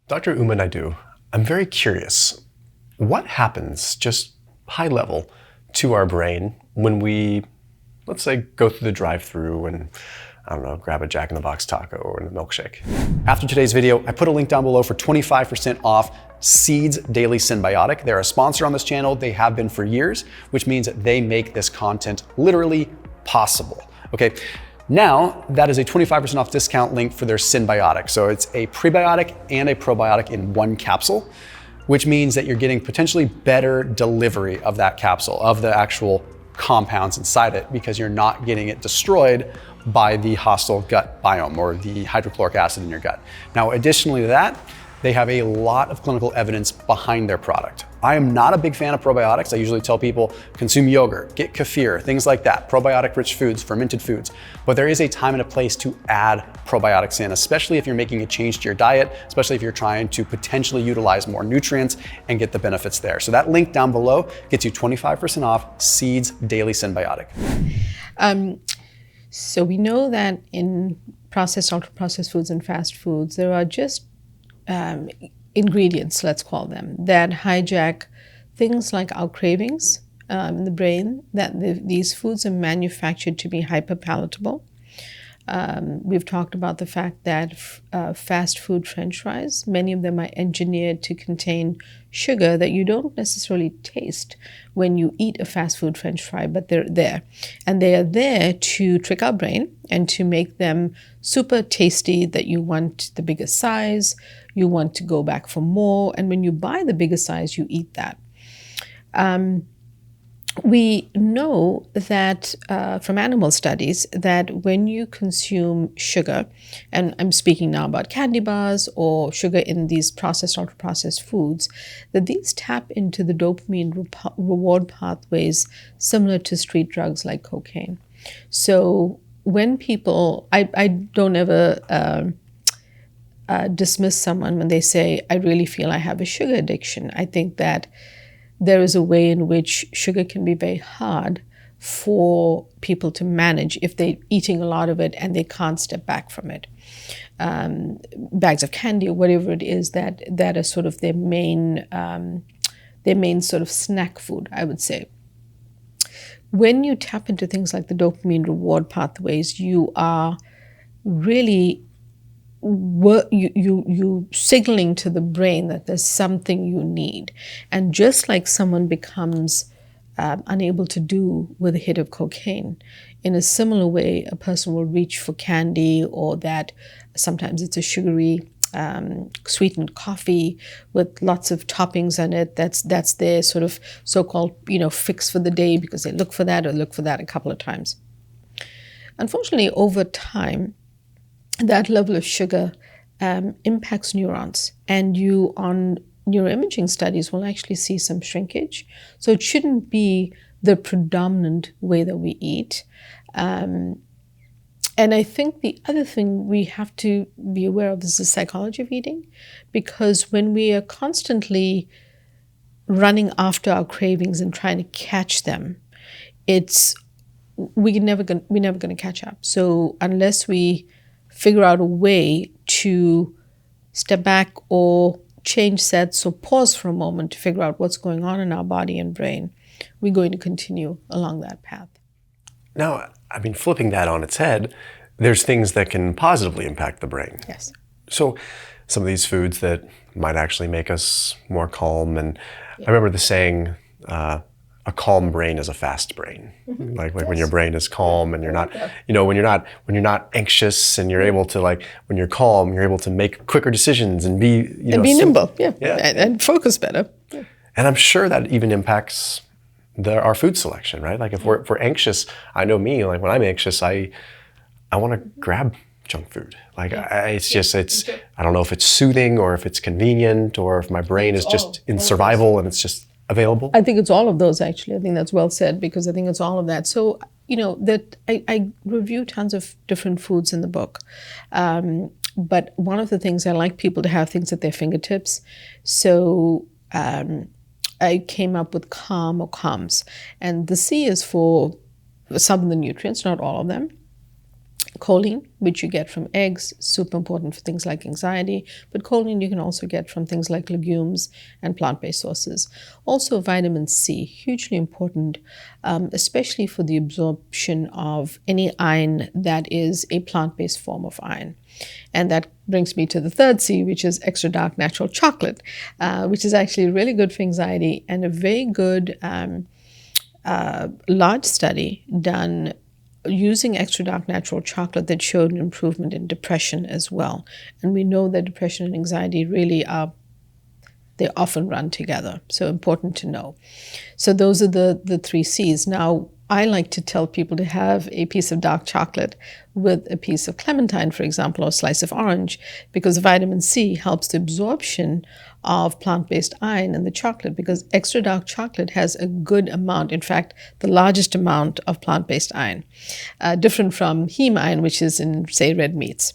Dr. Naidoo, I'm very curious. What happens, just high level, to our brain when we, let's say, go through the drive-thru and, I don't know, grab a Jack in the Box taco or a milkshake? After today's video, I put a link down below for 25% off Seeds Daily Synbiotic. They're a sponsor on this channel. They have been for years, which means that they make this content literally possible. Okay. Now, that is a 25% off discount link for their Synbiotic. So it's a prebiotic and a probiotic in one capsule, which means that you're getting potentially better delivery of that capsule, of the actual compounds inside it, because you're not getting it destroyed by the hostile gut biome or the hydrochloric acid in your gut. Now, additionally to that, they have a lot of clinical evidence behind their product. I am not a big fan of probiotics. I usually tell people consume yogurt, get kefir, things like that, probiotic-rich foods, fermented foods. But there is a time and a place to add probiotics in, especially if you're making a change to your diet, especially if you're trying to potentially utilize more nutrients and get the benefits there. So that link down below gets you 25% off Seeds Daily Synbiotic. So we know that in processed, ultra-processed foods and fast foods, there are just ingredients, let's call them, that hijack things like our cravings in the brain, that these foods are manufactured to be hyperpalatable. We've talked about the fact that fast food French fries, many of them are engineered to contain sugar that you don't necessarily taste when you eat a fast food French fry, but they're there. And they are there to trick our brain and to make them super tasty, that you want the biggest size, you want to go back for more. And when you buy the biggest size, you eat that. We know that from animal studies that when you consume sugar, and I'm speaking now about candy bars or sugar in these processed, ultra-processed foods, that these tap into the dopamine reward pathways similar to street drugs like cocaine. So when people, I don't ever dismiss someone when they say, I really feel I have a sugar addiction. I think that there is a way in which sugar can be very hard for people to manage if they're eating a lot of it and they can't step back from it. Bags of candy or whatever it is that are sort of their main sort of snack food, I would say. When you tap into things like the dopamine reward pathways, you are really you signaling to the brain that there's something you need. And just like someone becomes unable to do with a hit of cocaine, in a similar way, a person will reach for candy, or that sometimes it's a sugary sweetened coffee with lots of toppings on it. That's their sort of so-called fix for the day, because they look for that a couple of times. Unfortunately, over time, that level of sugar impacts neurons, and you on neuroimaging studies will actually see some shrinkage. So it shouldn't be the predominant way that we eat. And I think the other thing we have to be aware of is the psychology of eating, because when we are constantly running after our cravings and trying to catch them, we're never going to catch up. So unless we figure out a way to step back or change sets or pause for a moment to figure out what's going on in our body and brain, we're going to continue along that path. Now, I mean, flipping that on its head, there's things that can positively impact the brain. Yes. So some of these foods that might actually make us more calm. And yeah. I remember the saying, a calm brain is a fast brain. Mm-hmm. Like yes. When your brain is calm and you're not, when you're not anxious and you're able to, like, when you're calm, you're able to make quicker decisions and be, be nimble, and focus better. Yeah. And I'm sure that even impacts our food selection, right? Like if we're anxious, I know me, like when I'm anxious, I want to grab junk food. Like I don't know if it's soothing or if it's convenient or if my brain is just in survival and it's just available? I think it's all of those, actually. I think that's well said, because I think it's all of that. So, that I review tons of different foods in the book. But one of the things, I like people to have things at their fingertips. So I came up with CALM or CALMS. And the C is for some of the nutrients, not all of them. Choline, which you get from eggs, super important for things like anxiety, but choline you can also get from things like legumes and plant-based sources. Also vitamin C, hugely important, especially for the absorption of any iron that is a plant-based form of iron. And that brings me to the third C, which is extra dark natural chocolate, which is actually really good for anxiety, and a very good large study done using extra dark natural chocolate that showed an improvement in depression as well. And we know that depression and anxiety really they often run together. So important to know. So those are the three C's. Now, I like to tell people to have a piece of dark chocolate with a piece of clementine, for example, or a slice of orange, because vitamin C helps the absorption of plant-based iron in the chocolate, because extra dark chocolate has a good amount, in fact, the largest amount of plant-based iron, different from heme iron, which is in, say, red meats.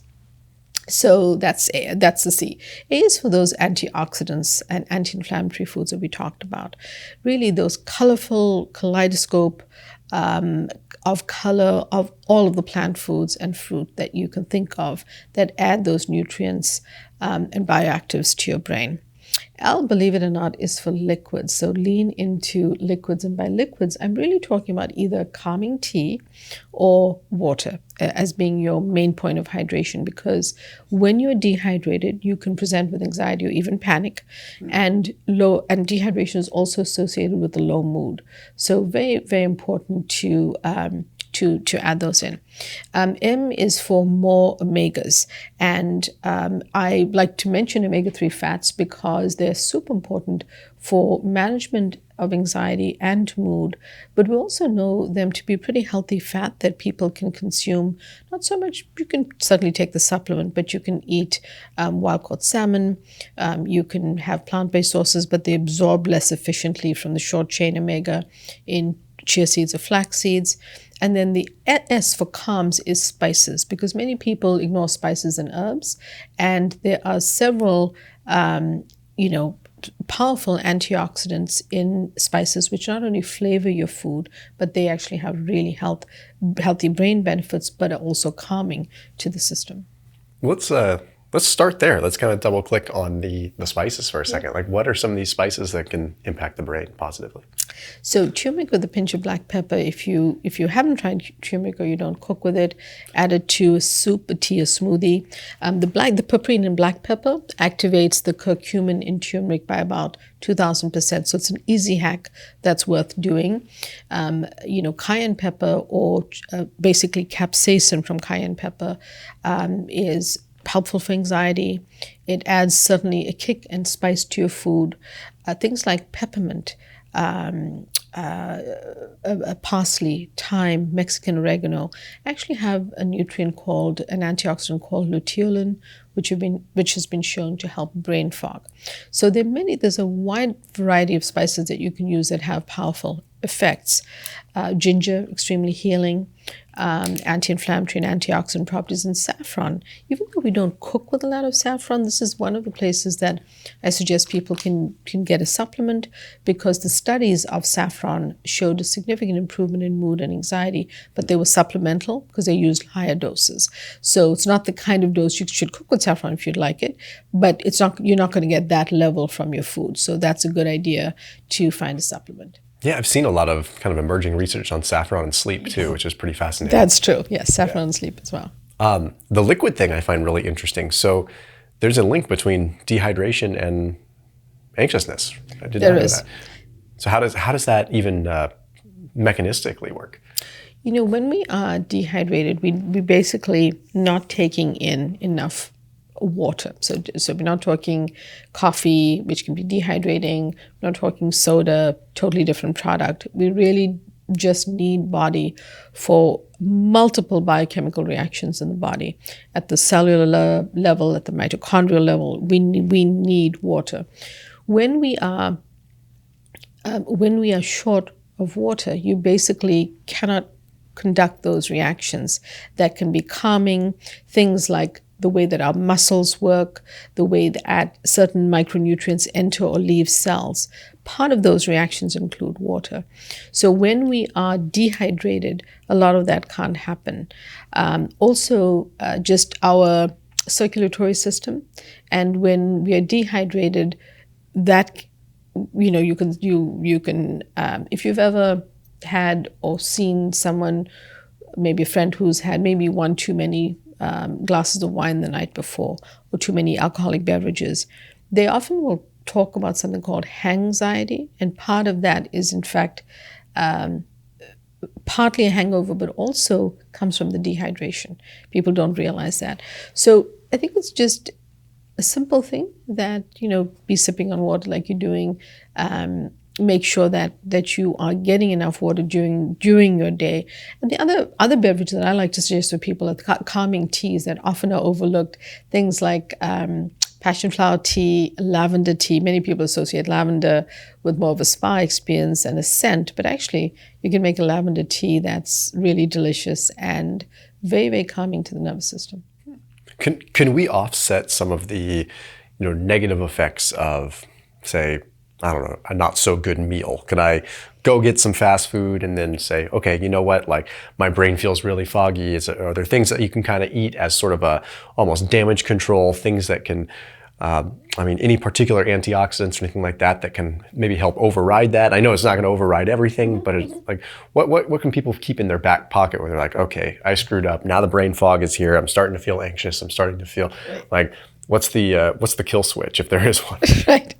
So that's A, that's the C. A is for those antioxidants and anti-inflammatory foods that we talked about. Really those colorful kaleidoscope of color of all of the plant foods and fruit that you can think of that add those nutrients and bioactives to your brain. L, believe it or not, is for liquids. So lean into liquids. And by liquids, I'm really talking about either calming tea or water as being your main point of hydration, because when you're dehydrated, you can present with anxiety or even panic. And dehydration is also associated with a low mood. So very, very important to add those in. M is for more omegas. And I like to mention omega-3 fats because they're super important for management of anxiety and mood. But we also know them to be pretty healthy fat that people can consume. Not so much, you can certainly take the supplement, but you can eat wild-caught salmon. You can have plant-based sources, but they absorb less efficiently from the short-chain omega in chia seeds or flax seeds. And then the S for calms is spices, because many people ignore spices and herbs. And there are several, powerful antioxidants in spices, which not only flavor your food, but they actually have really healthy brain benefits, but are also calming to the system. Let's start there. Let's kind of double click on the spices for a second. Like, what are some of these spices that can impact the brain positively? So turmeric with a pinch of black pepper. If you haven't tried turmeric or you don't cook with it, add it to a soup, a tea, a smoothie. The piperine in black pepper activates the curcumin in turmeric by about 2,000%. So it's an easy hack that's worth doing. Cayenne pepper, or basically capsaicin from cayenne pepper, is helpful for anxiety. It adds certainly a kick and spice to your food. Things like peppermint, parsley, thyme, Mexican oregano actually have an antioxidant called luteolin, which has been shown to help brain fog. So there's a wide variety of spices that you can use that have powerful effects. Ginger, extremely healing, anti-inflammatory and antioxidant properties, and saffron. Even though we don't cook with a lot of saffron, this is one of the places that I suggest people can get a supplement, because the studies of saffron showed a significant improvement in mood and anxiety, but they were supplemental because they used higher doses. So it's not the kind of dose you should cook with saffron if you'd like it, but you're not going to get that level from your food. So that's a good idea to find a supplement. Yeah, I've seen a lot of kind of emerging research on saffron and sleep too, which is pretty fascinating. That's true. Yes, saffron and sleep as well. The liquid thing I find really interesting. So there's a link between dehydration and anxiousness. I didn't know that. So how does that even mechanistically work? When we are dehydrated, we basically not taking in enough water. So we're not talking coffee, which can be dehydrating. We're not talking soda, totally different product. We really just need body for multiple biochemical reactions in the body. At the cellular level, at the mitochondrial level, we need water. When we are short of water, you basically cannot conduct those reactions that can be calming, things like the way that our muscles work, the way that certain micronutrients enter or leave cells. Part of those reactions include water. So when we are dehydrated, a lot of that can't happen. Also, just our circulatory system. And when we are dehydrated, that, you can, if you've ever had or seen someone, maybe a friend who's had maybe one too many glasses of wine the night before or too many alcoholic beverages, they often will talk about something called hangxiety, and part of that is in fact partly a hangover, but also comes from the dehydration. People don't realize that. So I think it's just a simple thing that, be sipping on water like you're doing. Make sure that you are getting enough water during your day. And the other beverage that I like to suggest for people are calming teas that often are overlooked. Things like passion flower tea, lavender tea. Many people associate lavender with more of a spa experience and a scent, but actually you can make a lavender tea that's really delicious and very, very calming to the nervous system. Can we offset some of the negative effects of, say, I don't know, a not so good meal? Could I go get some fast food and then say, okay, you know what, like my brain feels really foggy? Are there things that you can kind of eat as sort of a almost damage control, things that can, any particular antioxidants or anything like that can maybe help override that? I know it's not going to override everything, but it's like, what can people keep in their back pocket where they're like, okay, I screwed up. Now the brain fog is here. I'm starting to feel anxious. I'm starting to feel like, what's the kill switch, if there is one? Right.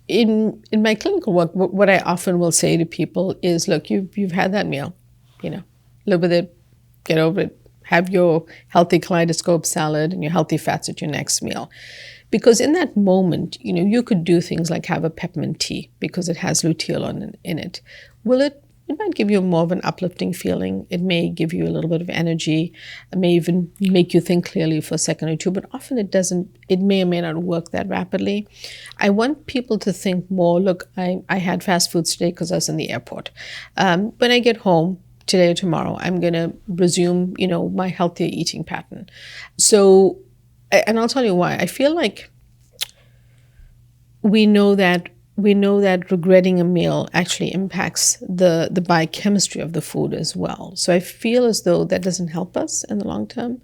In my clinical work, what I often will say to people is, look, you've had that meal, live with it, get over it, have your healthy kaleidoscope salad and your healthy fats at your next meal. Because in that moment, you could do things like have a peppermint tea because it has luteolin in it. It might give you more of an uplifting feeling. It may give you a little bit of energy. It may even make you think clearly for a second or two, but often it doesn't. It may or may not work that rapidly. I want people to think more, look, I had fast foods today because I was in the airport. When I get home, today or tomorrow, I'm going to resume, my healthier eating pattern. So, and I'll tell you why. I feel like we know that regretting a meal actually impacts the biochemistry of the food as well. So I feel as though that doesn't help us in the long term.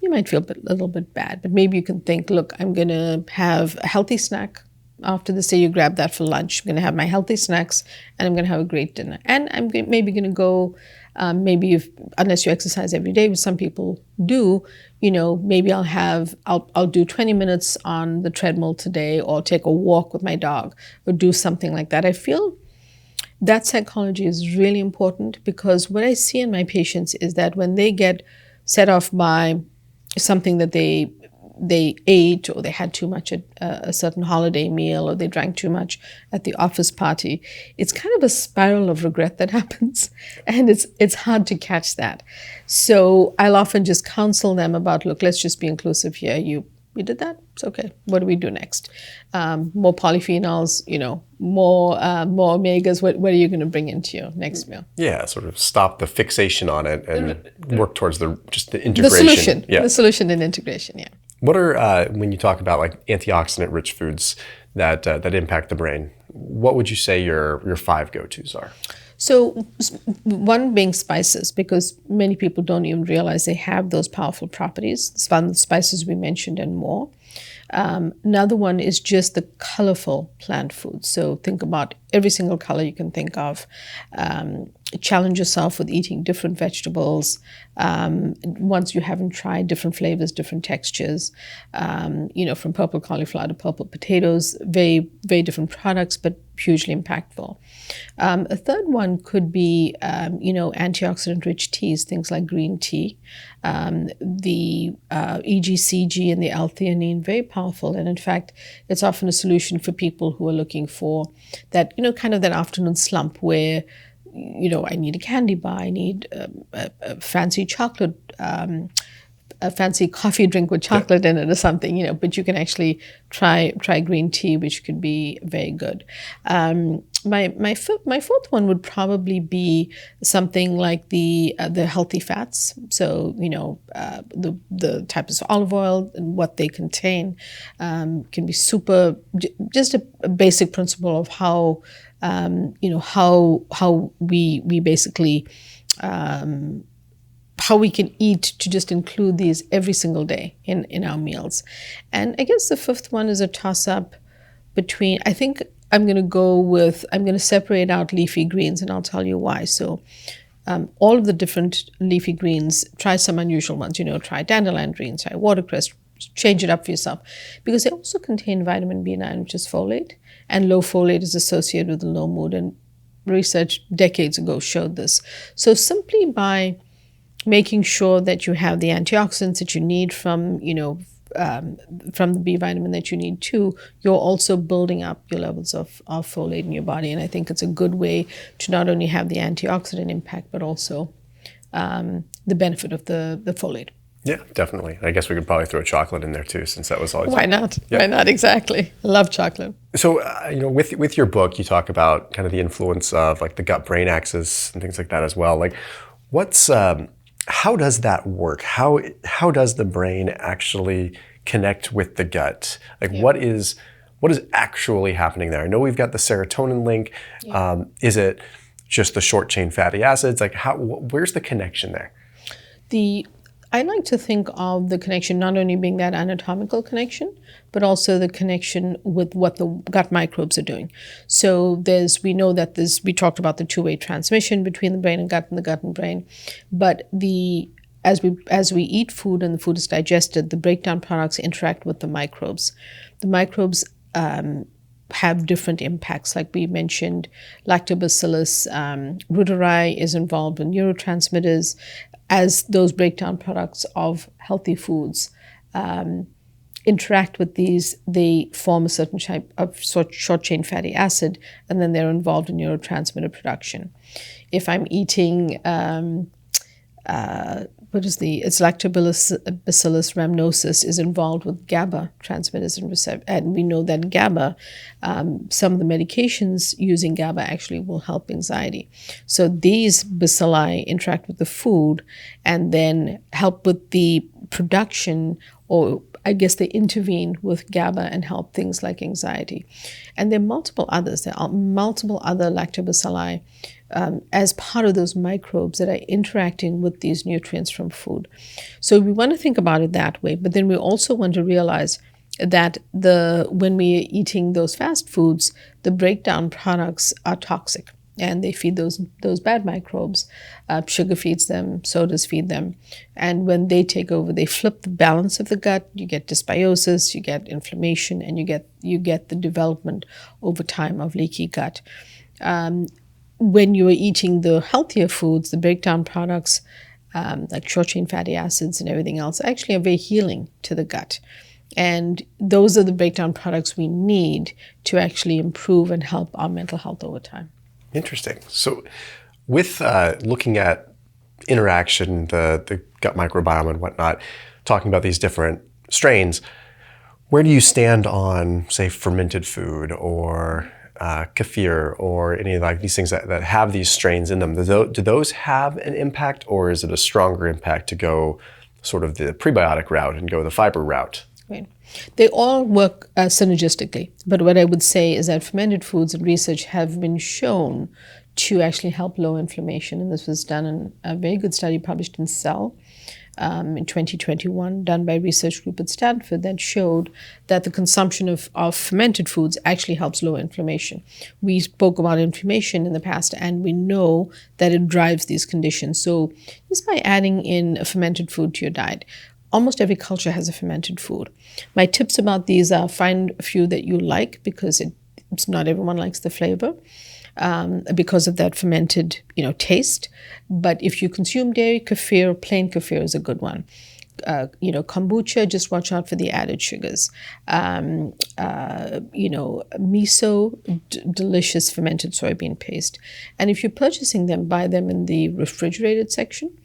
You might feel a little bit bad, but maybe you can think, look, I'm going to have a healthy snack. After the say you grab that for lunch, I'm going to have my healthy snacks and I'm going to have a great dinner. And I'm maybe going to go, unless you exercise every day, which some people do, maybe I'll do 20 minutes on the treadmill today, or take a walk with my dog, or do something like that. I feel that psychology is really important, because what I see in my patients is that when they get set off by something that they ate, or they had too much at a certain holiday meal, or they drank too much at the office party, it's kind of a spiral of regret that happens, and it's hard to catch that. So I'll often just counsel them about, look, let's just be inclusive here. You did that? It's okay. What do we do next? More polyphenols, more omegas. What are you going to bring into your next meal? Yeah, sort of stop the fixation on it and work towards the integration. The solution and integration, yeah. What are, when you talk about like antioxidant-rich foods that impact the brain, what would you say your 5 go-tos are? So one being spices, because many people don't even realize they have those powerful properties. The spices we mentioned and more. Another one is just the colorful plant foods. So think about every single color you can think of. Challenge yourself with eating different vegetables. Once you haven't tried different flavors, different textures, from purple cauliflower to purple potatoes, very, very different products, but hugely impactful. A third one could be, antioxidant-rich teas, things like green tea. The EGCG and the L-theanine, very powerful. And in fact, it's often a solution for people who are looking for that, kind of that afternoon slump where, I need a candy bar, I need a fancy chocolate a fancy coffee drink with chocolate in it or something, but you can actually try green tea, which could be very good. My fourth one would probably be something like the healthy fats. So the types of olive oil and what they contain can be super. Just a basic principle of how how we basically. How we can eat to just include these every single day in our meals. And I guess the fifth one is a toss-up between, I think I'm going to separate out leafy greens, and I'll tell you why. So all of the different leafy greens, try some unusual ones, try dandelion greens, try watercress, change it up for yourself, because they also contain vitamin B9, which is folate, and low folate is associated with low mood, and research decades ago showed this. So simply by making sure that you have the antioxidants that you need from the B vitamin that you need too, you're also building up your levels of folate in your body. And I think it's a good way to not only have the antioxidant impact, but also the benefit of the folate. Yeah, definitely. I guess we could probably throw chocolate in there too, since that was always... Why not? Yeah. Why not? Exactly. I love chocolate. So, with your book, you talk about kind of the influence of like the gut-brain axis and things like that as well. Like, how does that work? How does the brain actually connect with the gut? Like, what is actually happening there? I know we've got the serotonin link. Yeah. Is it just the short chain fatty acids? Like, where's the connection there? I like to think of the connection not only being that anatomical connection, but also the connection with what the gut microbes are doing. So we know that we talked about the two-way transmission between the brain and gut and the gut and brain, but as we eat food and the food is digested, the breakdown products interact with the microbes. The microbes have different impacts. Like we mentioned, lactobacillus reuteri is involved in neurotransmitters. As those breakdown products of healthy foods interact with these, they form a certain type of short-chain fatty acid, and then they're involved in neurotransmitter production. If I'm eating, it's Lactobacillus rhamnosus is involved with GABA transmitters and receptors, and we know that GABA, some of the medications using GABA actually will help anxiety. So these bacilli interact with the food and then help with the production, or I guess they intervene with GABA and help things like anxiety. And there are multiple others. There are multiple other lactobacilli as part of those microbes that are interacting with these nutrients from food. So we want to think about it that way, but then we also want to realize that when we're eating those fast foods, the breakdown products are toxic and they feed those bad microbes. Sugar feeds them, sodas feed them. And when they take over, they flip the balance of the gut. You get dysbiosis, you get inflammation, and you get the development over time of leaky gut. When you are eating the healthier foods, the breakdown products, like short-chain fatty acids and everything else, actually are very healing to the gut. And those are the breakdown products we need to actually improve and help our mental health over time. Interesting. So with looking at interaction, the gut microbiome and whatnot, talking about these different strains, where do you stand on, say, fermented food or kefir or any of like these things that have these strains in them? Do those have an impact, or is it a stronger impact to go sort of the prebiotic route and go the fiber route? Right. They all work synergistically, but what I would say is that fermented foods and research have been shown to actually help low inflammation, and this was done in a very good study published in Cell in 2021, done by a research group at Stanford, that showed that the consumption of fermented foods actually helps lower inflammation. We spoke about inflammation in the past, and we know that it drives these conditions. So just by adding in a fermented food to your diet, almost every culture has a fermented food. My tips about these are find a few that you like, because it's not everyone likes the flavor because of that fermented, taste. But if you consume dairy, kefir, plain kefir is a good one. Kombucha, just watch out for the added sugars. Miso, delicious fermented soybean paste. And if you're purchasing them, buy them in the refrigerated section.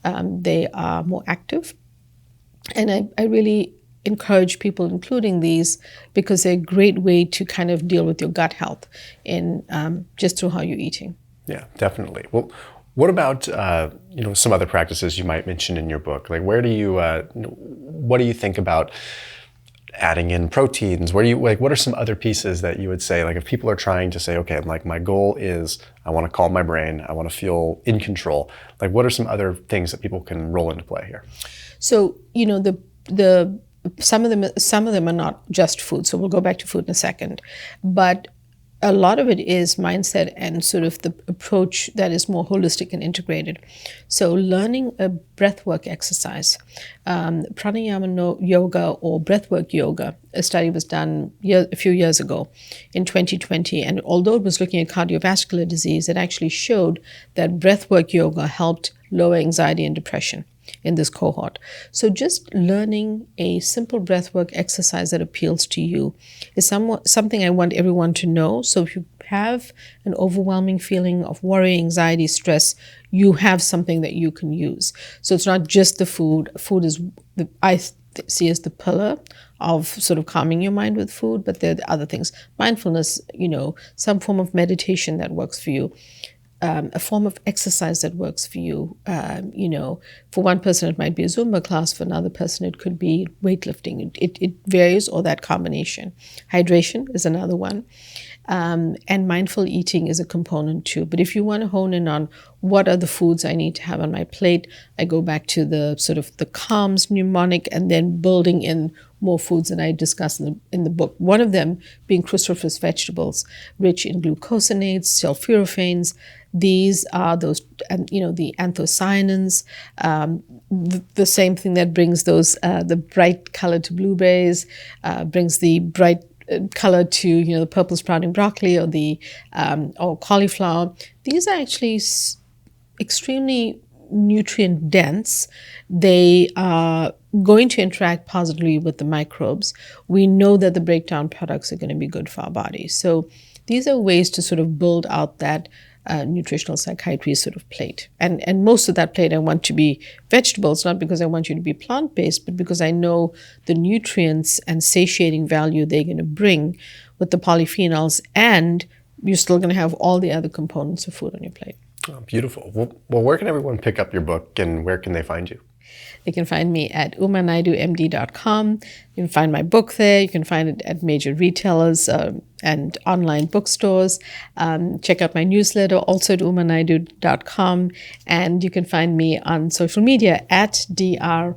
They are more active. And I really encourage people including these because they're a great way to kind of deal with your gut health in just through how you're eating. Yeah, definitely. Well, what about some other practices you might mention in your book? Like, what do you think about adding in proteins? What are some other pieces that you would say, like if people are trying to say, okay, like my goal is I want to calm my brain, I want to feel in control. Like, what are some other things that people can roll into play here? So, some of them are not just food. So we'll go back to food in a second, but a lot of it is mindset and sort of the approach that is more holistic and integrated. So learning a breathwork exercise, pranayama yoga or breathwork yoga, a study was done a few years ago in 2020. And although it was looking at cardiovascular disease, it actually showed that breathwork yoga helped lower anxiety and depression in this cohort. So just learning a simple breathwork exercise that appeals to you is something I want everyone to know. So if you have an overwhelming feeling of worry, anxiety, stress, you have something that you can use. So it's not just the food. Food is, I see as the pillar of sort of calming your mind with food, but there are the other things. Mindfulness, some form of meditation that works for you. A form of exercise that works for you. For one person, it might be a Zumba class. For another person, it could be weightlifting. It varies, or that combination. Hydration is another one. And mindful eating is a component too. But if you want to hone in on what are the foods I need to have on my plate, I go back to the sort of the calms, mnemonic, and then building in more foods that I discuss in the book. One of them being cruciferous vegetables, rich in glucosinate, sulforaphane. These are those, the anthocyanins, the same thing that brings those the bright color to blueberries, brings the bright color to the purple sprouting broccoli or the or cauliflower. These are actually extremely nutrient dense. They are going to interact positively with the microbes. We know that the breakdown products are going to be good for our body. So these are ways to sort of build out that nutritional psychiatry sort of plate. And most of that plate I want to be vegetables, not because I want you to be plant-based, but because I know the nutrients and satiating value they're going to bring with the polyphenols, and you're still going to have all the other components of food on your plate. Oh, beautiful. Well, where can everyone pick up your book, and where can they find you? They can find me at umanaidoomd.com. You can find my book there. You can find it at major retailers and online bookstores. Check out my newsletter also at umanaido.com. And you can find me on social media at DRUMANAIDOO.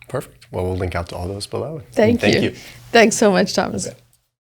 Perfect. Well, we'll link out to all those below. Thank you. Thanks so much, Thomas. Okay.